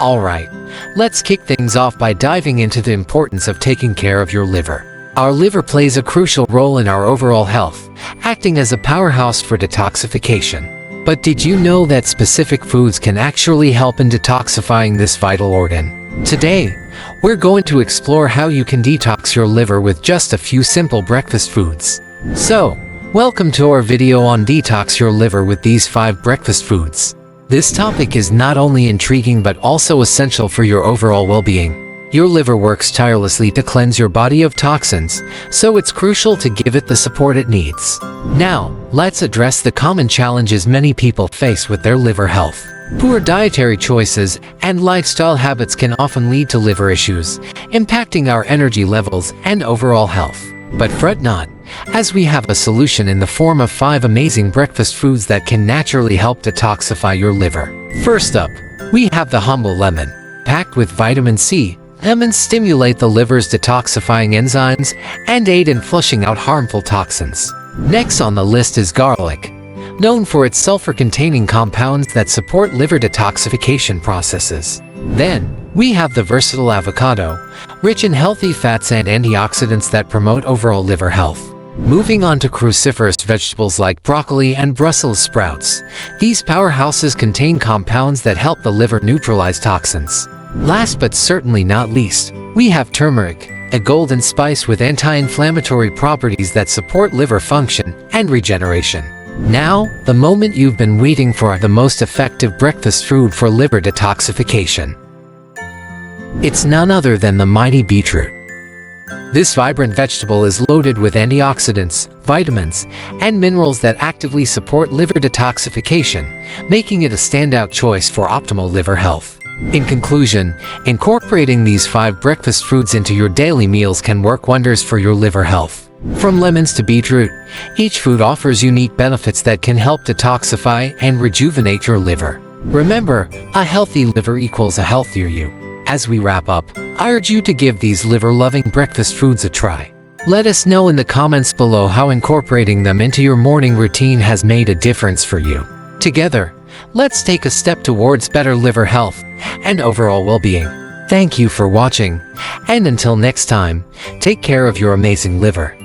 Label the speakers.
Speaker 1: Alright, let's kick things off by diving into the importance of taking care of your liver. Our liver plays a crucial role in our overall health, acting as a powerhouse for detoxification. But did you know that specific foods can actually help in detoxifying this vital organ? Today, we're going to explore how you can detox your liver with just a few simple breakfast foods. So, welcome to our video on detox your liver with these 5 breakfast foods. This topic is not only intriguing but also essential for your overall well-being. Your liver works tirelessly to cleanse your body of toxins, so it's crucial to give it the support it needs. Now, let's address the common challenges many people face with their liver health. Poor dietary choices and lifestyle habits can often lead to liver issues, impacting our energy levels and overall health. But fret not, as we have a solution in the form of 5 amazing breakfast foods that can naturally help detoxify your liver. First up, we have the humble lemon. Packed with vitamin C, lemons stimulate the liver's detoxifying enzymes and aid in flushing out harmful toxins. Next on the list is garlic. Known for its sulfur-containing compounds that support liver detoxification processes. Then, we have the versatile avocado, rich in healthy fats and antioxidants that promote overall liver health. Moving on to cruciferous vegetables like broccoli and Brussels sprouts. These powerhouses contain compounds that help the liver neutralize toxins. Last but certainly not least, we have turmeric, a golden spice with anti-inflammatory properties that support liver function and regeneration. Now, the moment you've been waiting for, the most effective breakfast food for liver detoxification. It's none other than the mighty beetroot. This vibrant vegetable is loaded with antioxidants, vitamins, and minerals that actively support liver detoxification, making it a standout choice for optimal liver health. In conclusion, incorporating these 5 breakfast foods into your daily meals can work wonders for your liver health. From lemons to beetroot, each food offers unique benefits that can help detoxify and rejuvenate your liver. Remember, a healthy liver equals a healthier you. As we wrap up, I urge you to give these liver-loving breakfast foods a try. Let us know in the comments below how incorporating them into your morning routine has made a difference for you. Together, let's take a step towards better liver health and overall well-being. Thank you for watching, and until next time, take care of your amazing liver.